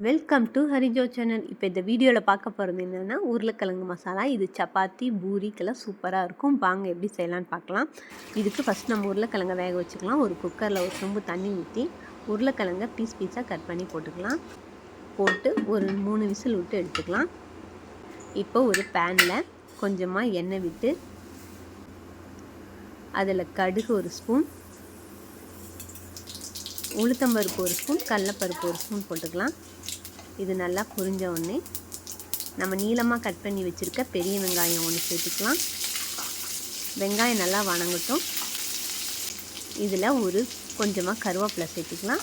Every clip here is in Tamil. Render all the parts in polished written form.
Welcome to ஹரிஜோ channel. இப்போ இந்த வீடியோவில் பார்க்க போகிறது என்னென்னா உருளைக்கிழங்கு மசாலா. இது சப்பாத்தி பூரிக்கெல்லாம் சூப்பராக இருக்கும். வாங்க எப்படி செய்யலான்னு பார்க்கலாம். இதுக்கு ஃபஸ்ட் நம்ம உருளைக்கிழங்கை வேக வச்சுக்கலாம். ஒரு குக்கரில் ஒரு சொம்பு தண்ணி ஊற்றி உருளைக்கிழங்கை பீஸ் பீஸாக கட் பண்ணி போட்டுக்கலாம். போட்டு ஒரு 3 விசில் விட்டு எடுத்துக்கலாம். இப்போ ஒரு பேனில் கொஞ்சமாக எண்ணெய் விட்டு அதில் கடுகு ஒரு ஸ்பூன், உளுத்தம்பருப்பு ஒரு ஸ்பூன், கடலைப்பருப்பு ஒரு ஸ்பூன் போட்டுக்கலாம். இது நல்லா பொரிஞ்ச உடனே நம்ம நீளமாக கட் பண்ணி வச்சுருக்க பெரிய வெங்காயம் ஒன்று சேர்த்துக்கலாம். வெங்காயம் நல்லா வணங்கட்டும். இதில் ஒரு கொஞ்சமாக கருவேப்பிலை சேர்த்துக்கலாம்.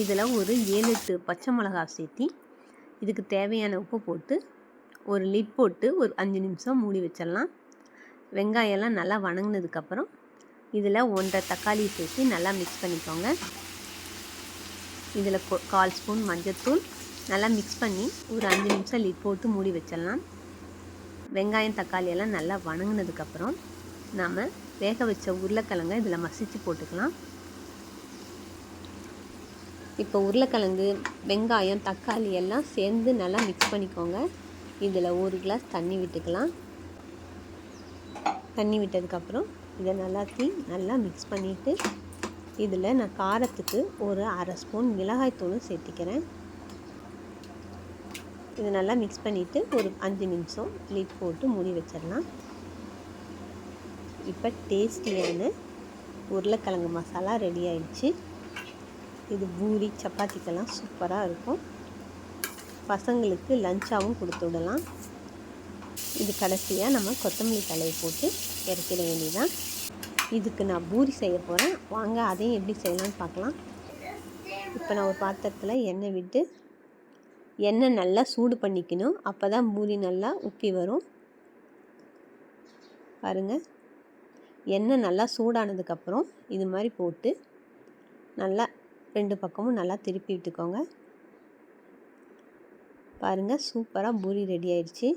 இதில் ஒரு 7-8 பச்சை மிளகா சேர்த்தி இதுக்கு தேவையான உப்பு போட்டு ஒரு லிட் போட்டு ஒரு 5 நிமிஷம் மூடி வச்சிடலாம். வெங்காயம்லாம் நல்லா வணங்கினதுக்கப்புறம் இதில் 1.5 தக்காளி சேர்த்து நல்லா மிக்ஸ் பண்ணிக்கோங்க. இதில் 1/4 ஸ்பூன் மஞ்சள்தூள் நல்லா மிக்ஸ் பண்ணி ஒரு 5 நிமிஷம் லிட் போட்டு மூடி வச்சிடலாம். வெங்காயம் தக்காளி எல்லாம் நல்லா வணங்கினதுக்கப்புறம் நாம் வேக வச்ச உருளைக்கிழங்கை இதில் மசித்து போட்டுக்கலாம். இப்போ உருளைக்கிழங்கு வெங்காயம் தக்காளி எல்லாம் சேர்ந்து நல்லா மிக்ஸ் பண்ணிக்கோங்க. இதில் 1 கிளாஸ் தண்ணி விட்டுக்கலாம். தண்ணி விட்டதுக்கப்புறம் இதை நல்லா மிக்ஸ் பண்ணிவிட்டு இதில் நான் காரத்துக்கு ஒரு 1/2 ஸ்பூன் மிளகாய்த்தூளும் சேர்த்திக்கிறேன். இது நல்லா மிக்ஸ் பண்ணிவிட்டு ஒரு 5 நிமிஷம் லிட் போட்டு மூடி வச்சிடலாம். இப்போ டேஸ்டியான உருளைக்கிழங்கு மசாலா ரெடி ஆயிடுச்சு. இது பூரி சப்பாத்திக்கெல்லாம் சூப்பராக இருக்கும். பசங்களுக்கு லஞ்சாகவும் கொடுத்து விடலாம். இது கடைசியாக நம்ம கொத்தமல்லி தழையை போட்டு இறக்கிட வேண்டியதான். இதுக்கு நான் பூரி செய்ய போகிறேன். வாங்க அதையும் எப்படி செய்யலான்னு பார்க்கலாம். இப்போ நான் ஒரு பாத்திரத்தில் எண்ணெய் விட்டு எண்ணெய் நல்லா சூடு பண்ணிக்கணும். அப்போ தான் பூரி நல்லா உப்பி வரும். பாருங்கள், எண்ணெய் நல்லா சூடானதுக்கப்புறம் இது மாதிரி போட்டு நல்லா 2 பக்கமும் நல்லா திருப்பி விட்டுக்கோங்க. பாருங்கள், சூப்பராக பூரி ரெடி ஆயிடுச்சு.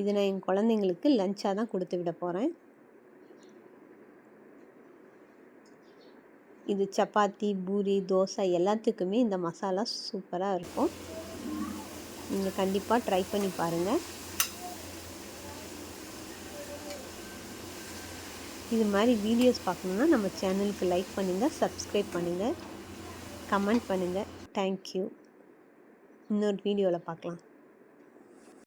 இது நான் என் குழந்தைங்களுக்கு லஞ்சாக தான் கொடுத்து விட போகிறேன். இது சப்பாத்தி பூரி தோசை எல்லாத்துக்குமே இந்த மசாலா சூப்பராக இருக்கும். நீங்கள் கண்டிப்பாக ட்ரை பண்ணி பாருங்கள். இது மாதிரி வீடியோஸ் பார்க்கணுன்னா நம்ம சேனலுக்கு லைக் பண்ணுங்கள், சப்ஸ்கிரைப் பண்ணுங்கள், கமெண்ட் பண்ணுங்கள். தேங்க்யூ. இன்னொரு வீடியோவில் பார்க்கலாம்.